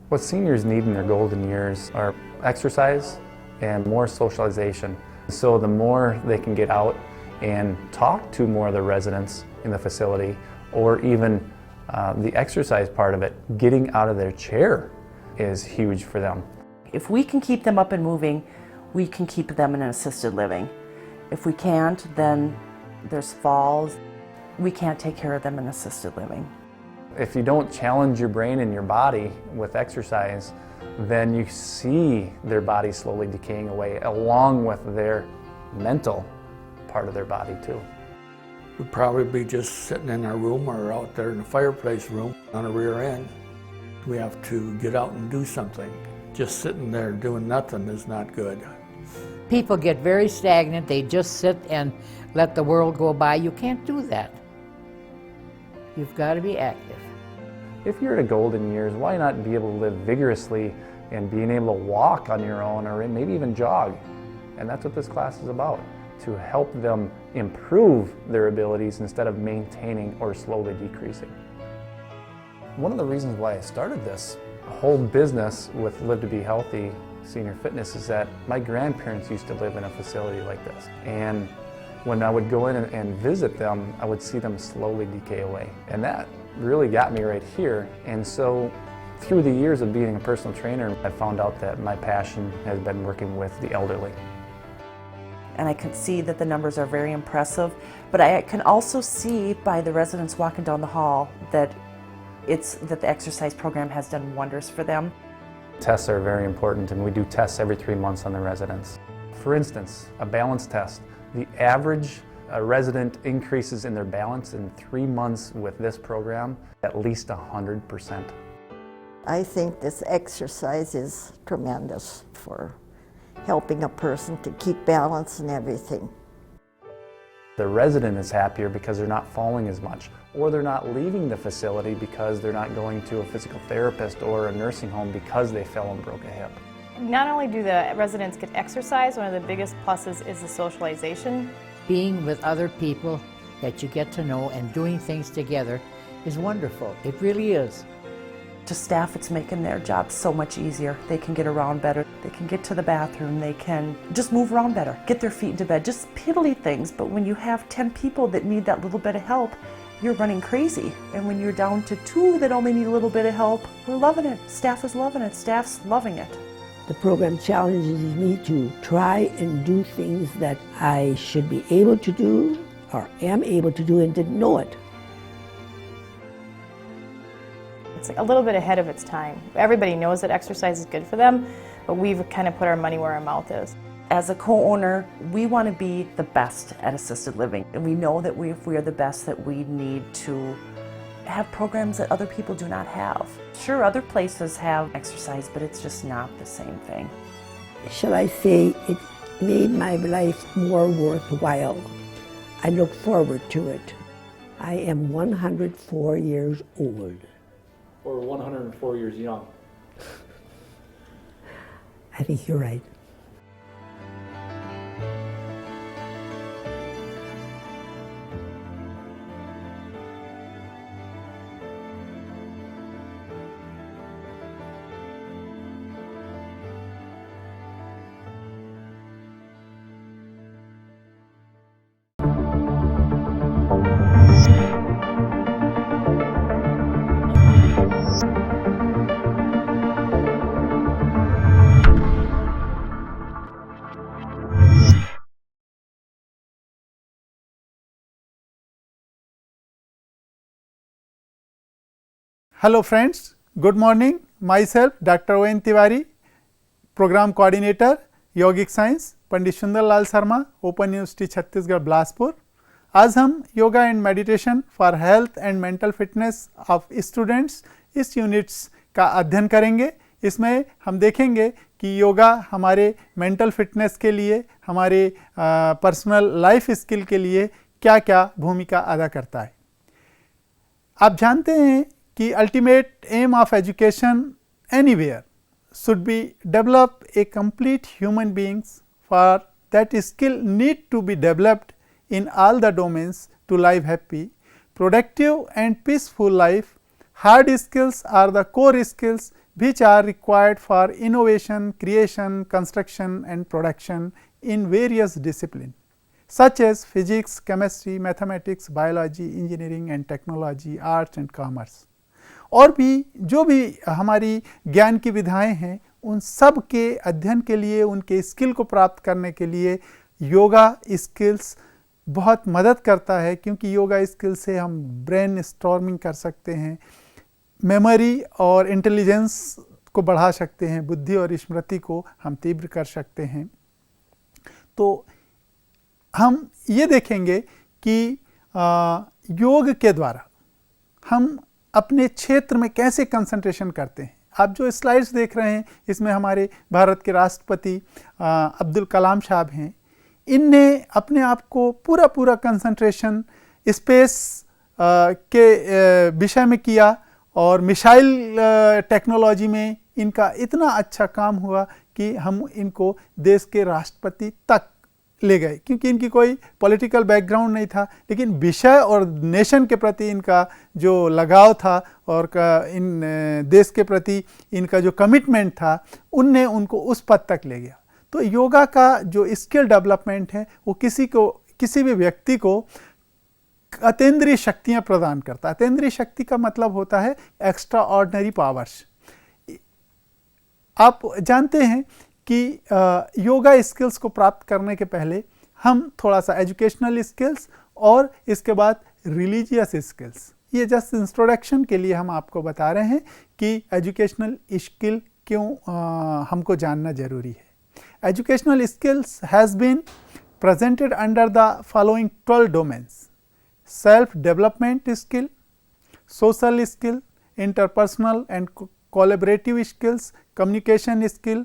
What seniors need in their golden years are exercise and more socialization. So the more they can get out and talk to more of the residents in the facility, or even the exercise part of it, getting out of their chair is huge for them. If we can keep them up and moving, we can keep them in an assisted living. If we can't, then there's falls. We can't take care of them in assisted living. If you don't challenge your brain and your body with exercise, then you see their body slowly decaying away, along with their mental part of their body too. We'd probably be just sitting in our room or out there in the fireplace room on the rear end. We have to get out and do something. Just sitting there doing nothing is not good. People get very stagnant. They just sit and let the world go by. You can't do that. You've got to be active. If you're at a golden years, why not be able to live vigorously and being able to walk on your own, or maybe even jog? And that's what this class is about, to help them improve their abilities instead of maintaining or slowly decreasing. One of the reasons why I started this whole business with Live to Be Healthy Senior Fitness is that my grandparents used to live in a facility like this. And when I would go in and visit them, I would see them slowly decay away. And that really got me right here. And so through the years of being a personal trainer, I found out that my passion has been working with the elderly. And I can see that the numbers are very impressive, but I can also see by the residents walking down the hall that the exercise program has done wonders for them. Tests are very important, and we do tests every 3 months on the residents. For instance, a balance test. The average resident increases in their balance in 3 months with this program at least 100%. I think this exercise is tremendous for helping a person to keep balance and everything. The resident is happier because they're not falling as much, or they're not leaving the facility because they're not going to a physical therapist or a nursing home because they fell and broke a hip. Not only do the residents get exercise, one of the biggest pluses is the socialization. Being with other people that you get to know and doing things together is wonderful. It really is. To staff, it's making their job so much easier. They can get around better. They can get to the bathroom. They can just move around better, get their feet into bed, just piddly things. But when you have 10 people that need that little bit of help, you're running crazy. And when you're down to 2 that only need a little bit of help, we're loving it. Staff is loving it. Staff's loving it. The program challenges me to try and do things that I should be able to do or am able to do and didn't know it. It's a little bit ahead of its time. Everybody knows that exercise is good for them, but we've kind of put our money where our mouth is. As a co-owner, we want to be the best at assisted living. And we know that if we are the best, that we need to have programs that other people do not have. Sure, other places have exercise, but it's just not the same thing. Shall I say, it made my life more worthwhile. I look forward to it. I am 104 years old. Or 104 years young. I think you're right. Hello friends, good morning. Myself Dr. O.N. Tiwari, Program Coordinator, Yogic Science, पंडित सुंदर Lal Sharma, open university Chhattisgarh Bilaspur. आज हम yoga and meditation for health and mental fitness of students इस units का अध्ययन करेंगे। इसमें हम देखेंगे कि योगा हमारे मेंटल फिटनेस के लिए, हमारे पर्सनल लाइफ स्किल के लिए क्या क्या भूमिका अदा करता है। आप जानते हैं कि ultimate aim of education anywhere should be develop a complete human beings. For that, skill need to be developed in all the domains to live happy, productive and peaceful life. Hard skills are the core skills which are required for innovation, creation, construction and production in various disciplines such as physics, chemistry, mathematics, biology, engineering and technology, arts and commerce. और भी जो भी हमारी ज्ञान की विधाएं हैं उन सब के अध्ययन के लिए, उनके स्किल को प्राप्त करने के लिए योगा स्किल्स बहुत मदद करता है, क्योंकि योगा स्किल से हम ब्रेन स्टॉर्मिंग कर सकते हैं, मेमोरी और इंटेलिजेंस को बढ़ा सकते हैं, बुद्धि और स्मृति को हम तीव्र कर सकते हैं। तो हम ये देखेंगे कि योग के द्वारा हम अपने क्षेत्र में कैसे कंसंट्रेशन करते हैं। आप जो स्लाइड्स देख रहे हैं इसमें हमारे भारत के राष्ट्रपति अब्दुल कलाम साहब हैं। इनने अपने आप को पूरा कंसंट्रेशन स्पेस के विषय में किया और मिसाइल टेक्नोलॉजी में इनका इतना अच्छा काम हुआ कि हम इनको देश के राष्ट्रपति तक ले गए, क्योंकि इनकी कोई पॉलिटिकल बैकग्राउंड नहीं था, लेकिन विषय और नेशन के प्रति इनका जो लगाव था और इन देश के प्रति इनका जो कमिटमेंट था उनने उनको उस पद तक ले गया। तो योगा का जो स्किल डेवलपमेंट है वो किसी भी व्यक्ति को अतीन्द्रिय शक्तियाँ प्रदान करता है। अतीन्द्रिय शक्ति का मतलब होता है एक्स्ट्रा ऑर्डिनरी पावर्स। आप जानते हैं कि योगा स्किल्स को प्राप्त करने के पहले हम थोड़ा सा एजुकेशनल स्किल्स और इसके बाद रिलीजियस स्किल्स, ये जस्ट इंट्रोडक्शन के लिए हम आपको बता रहे हैं कि एजुकेशनल स्किल क्यों हमको जानना ज़रूरी है। Educational skills has been presented under the following 12 domains: self-development skill, social skill, interpersonal and collaborative skills, communication skill.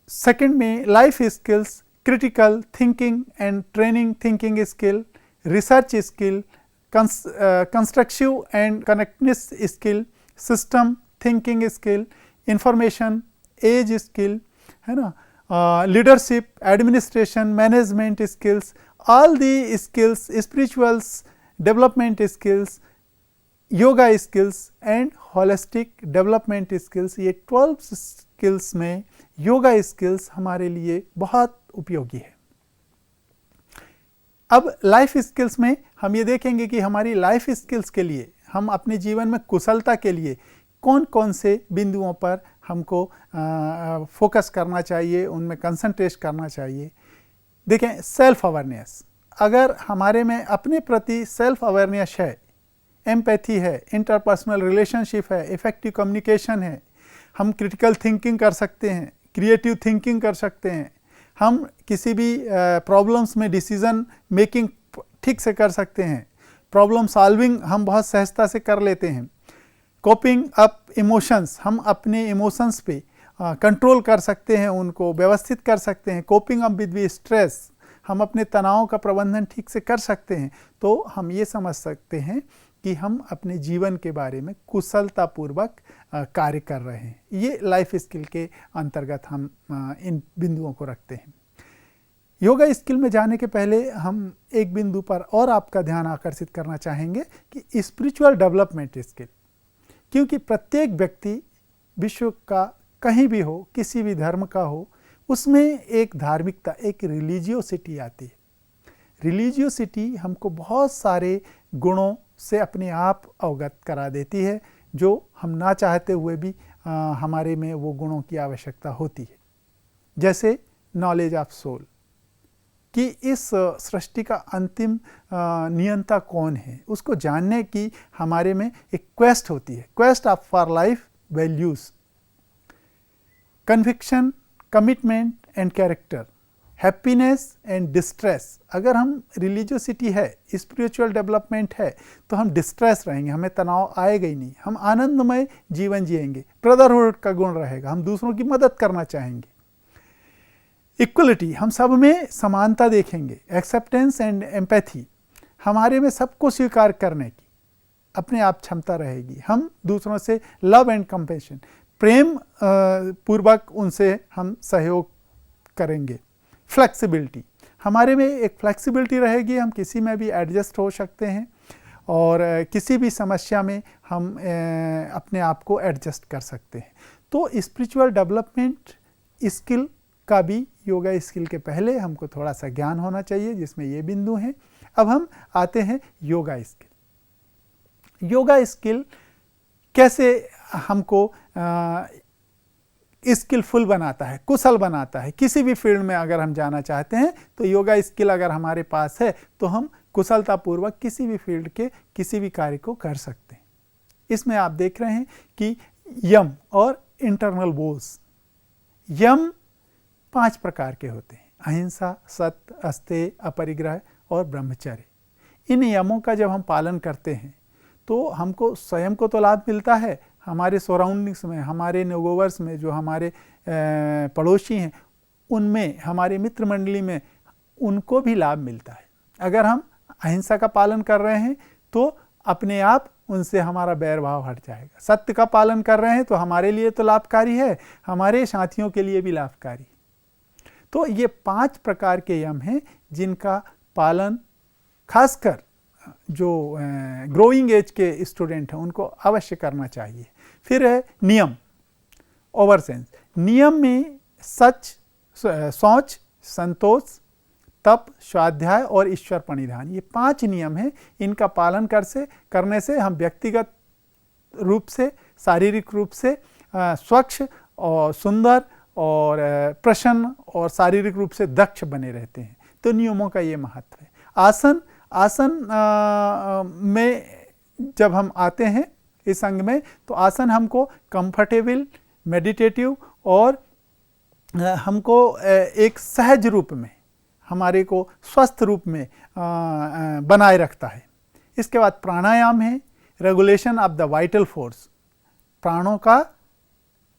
Second में life skills, critical thinking and training thinking skill, research skill, constructive and connectedness skill, system thinking skill, information age skill, है ना, leadership, administration, management skills, all the skills, spirituals, development skills, yoga skills and holistic development skills, ये 12 skills में yoga skills हमारे लिए बहुत उपयोगी है। अब लाइफ स्किल्स में हम ये देखेंगे कि हमारी लाइफ स्किल्स के लिए हम अपने जीवन में कुशलता के लिए कौन कौन से बिंदुओं पर हमको फोकस करना चाहिए, उनमें कंसंट्रेट करना चाहिए। देखें, सेल्फ अवेयरनेस, अगर हमारे में अपने प्रति सेल्फ अवेयरनेस है, एम्पैथी है, इंटरपर्सनल रिलेशनशिप है, इफेक्टिव कम्युनिकेशन है, हम क्रिटिकल थिंकिंग कर सकते हैं, क्रिएटिव थिंकिंग कर सकते हैं, हम किसी भी प्रॉब्लम्स में डिसीज़न मेकिंग ठीक से कर सकते हैं, प्रॉब्लम सॉल्विंग हम बहुत सहजता से कर लेते हैं, कोपिंग अप इमोशंस, हम अपने इमोशंस पे कंट्रोल कर सकते हैं, उनको व्यवस्थित कर सकते हैं, कोपिंग अप विद स्ट्रेस, हम अपने तनाव का प्रबंधन ठीक से कर सकते हैं। तो हम ये समझ सकते हैं कि हम अपने जीवन के बारे में कुशलतापूर्वक कार्य कर रहे हैं। ये लाइफ स्किल के अंतर्गत हम इन बिंदुओं को रखते हैं। योगा स्किल में जाने के पहले हम एक बिंदु पर और आपका ध्यान आकर्षित करना चाहेंगे कि स्पिरिचुअल डेवलपमेंट स्किल, क्योंकि प्रत्येक व्यक्ति विश्व का कहीं भी हो, किसी भी धर्म का हो, उसमें एक धार्मिकता, एक रिलीजियोसिटी आती है। रिलीजियोसिटी हमको बहुत सारे गुणों से अपने आप अवगत करा देती है, जो हम ना चाहते हुए भी हमारे में वो गुणों की आवश्यकता होती है। जैसे नॉलेज ऑफ सोल, कि इस सृष्टि का अंतिम नियंता कौन है, उसको जानने की हमारे में एक क्वेस्ट होती है, quest of for life values, conviction, commitment and character, happiness and distress. अगर हम रिलीजियोसिटी है, स्पिरिचुअल डेवलपमेंट है, तो हम डिस्ट्रेस रहेंगे, हमें तनाव आएगा ही नहीं, हम आनंदमय जीवन जिएंगे, ब्रदरहुड का गुण रहेगा, हम दूसरों की मदद करना चाहेंगे। इक्वलिटी, हम सब में समानता देखेंगे। एक्सेप्टेंस एंड एम्पैथी, हमारे में सबको स्वीकार करने की अपने आप क्षमता रहेगी। हम दूसरों से लव एंड कंपैशन, प्रेम पूर्वक उनसे हम सहयोग करेंगे। फ्लेक्सिबिलिटी, हमारे में एक फ्लेक्सिबिलिटी रहेगी, हम किसी में भी एडजस्ट हो सकते हैं और किसी भी समस्या में हम अपने आप को एडजस्ट कर सकते हैं। तो स्पिरिचुअल डेवलपमेंट स्किल का भी योगा स्किल के पहले हमको थोड़ा सा ज्ञान होना चाहिए, जिसमें ये बिंदु हैं। अब हम आते हैं योगा स्किल। योगा स्किल कैसे हमको स्किलफुल बनाता है, कुशल बनाता है। किसी भी फील्ड में अगर हम जाना चाहते हैं तो योगा स्किल अगर हमारे पास है तो हम कुशलतापूर्वक किसी भी फील्ड के किसी भी कार्य को कर सकते हैं। इसमें आप देख रहे हैं कि यम और इंटरनल वोल्स। यम 5 प्रकार के होते हैं: अहिंसा, सत्य, अस्तेय, अपरिग्रह और ब्रह्मचर्य। इन यमों का जब हम पालन करते हैं तो हमको स्वयं को तो लाभ मिलता है, हमारे सराउंडिंग्स में, हमारे नेगोवर्स में, जो हमारे पड़ोसी हैं उनमें, हमारे मित्र मंडली में, उनको भी लाभ मिलता है। अगर हम अहिंसा का पालन कर रहे हैं तो अपने आप उनसे हमारा बैर भाव हट जाएगा। सत्य का पालन कर रहे हैं तो हमारे लिए तो लाभकारी है, हमारे साथियों के लिए भी लाभकारी। तो ये 5 प्रकार के यम हैं जिनका पालन खासकर जो ग्रोइंग एज के स्टूडेंट हैं उनको अवश्य करना चाहिए। फिर है नियम, ओवरसेंस। नियम में सच, शौच, संतोष, तप, स्वाध्याय और ईश्वर प्रणिधान, ये 5 नियम हैं। इनका पालन करने से हम व्यक्तिगत रूप से, शारीरिक रूप से स्वच्छ और सुंदर और प्रसन्न और शारीरिक रूप से दक्ष बने रहते हैं। तो नियमों का ये महत्व है। आसन में जब हम आते हैं इस अंग में, तो आसन हमको कंफर्टेबल, मेडिटेटिव और हमको एक सहज रूप में, हमारे को स्वस्थ रूप में बनाए रखता है। इसके बाद प्राणायाम है, regulation of the vital force, प्राणों का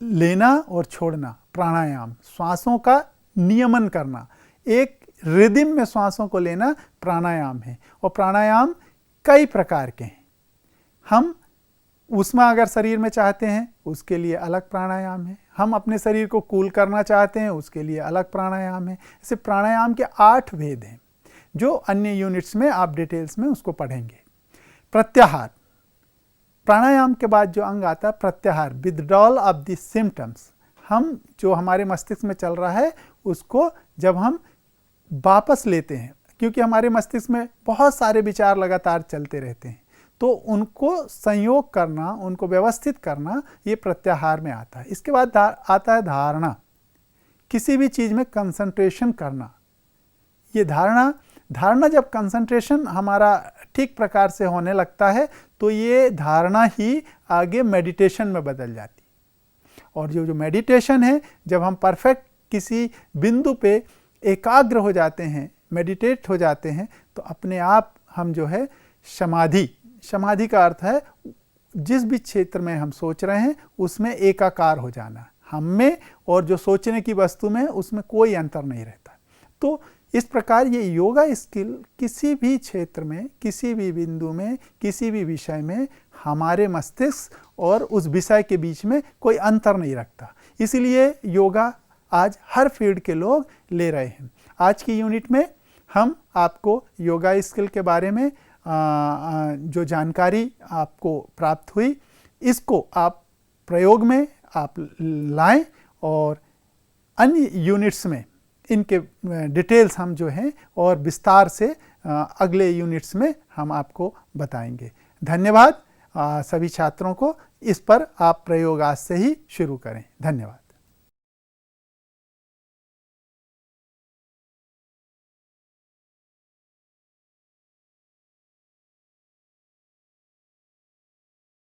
लेना और छोड़ना, प्राणायाम, श्वासों का नियमन करना, एक रिदम में श्वासों को लेना प्राणायाम है। और प्राणायाम कई प्रकार के हैं। हम ऊष्मा अगर शरीर में चाहते हैं उसके लिए अलग प्राणायाम है, हम अपने शरीर को कूल करना चाहते हैं उसके लिए अलग प्राणायाम है। ऐसे प्राणायाम के 8 भेद हैं जो अन्य यूनिट्स में आप डिटेल्स में उसको पढ़ेंगे। प्रत्याहार, प्राणायाम के बाद जो अंग आता है प्रत्याहार, विथड्रॉल ऑफ द सिम्टम्स। हम जो हमारे मस्तिष्क में चल रहा है उसको जब हम वापस लेते हैं, क्योंकि हमारे मस्तिष्क में बहुत सारे विचार लगातार चलते रहते हैं, तो उनको संयोग करना, उनको व्यवस्थित करना, ये प्रत्याहार में आता है। इसके बाद आता है धारणा, किसी भी चीज़ में कंसंट्रेशन करना। ये धारणा जब कंसंट्रेशन हमारा ठीक प्रकार से होने लगता है तो ये धारणा ही आगे मेडिटेशन में बदल जाती है। और जो मेडिटेशन है, जब हम परफेक्ट किसी बिंदु पे एकाग्र हो जाते हैं, मेडिटेट हो जाते हैं, तो अपने आप हम जो है समाधि का अर्थ है जिस भी क्षेत्र में हम सोच रहे हैं उसमें एकाकार हो जाना, हम में और जो सोचने की वस्तु में उसमें कोई अंतर नहीं रहता। तो इस प्रकार ये योगा स्किल किसी भी क्षेत्र में, किसी भी बिंदु में, किसी भी विषय में हमारे मस्तिष्क और उस विषय के बीच में कोई अंतर नहीं रखता। इसीलिए योगा आज हर फील्ड के लोग ले रहे हैं। आज की यूनिट में हम आपको योगा स्किल के बारे में जो जानकारी आपको प्राप्त हुई, इसको आप प्रयोग में आप लाएं और अन्य यूनिट्स में इनके डिटेल्स हम जो हैं और विस्तार से अगले यूनिट्स में हम आपको बताएंगे। धन्यवाद सभी छात्रों को। इस पर आप प्रयोग आज से ही शुरू करें। धन्यवाद।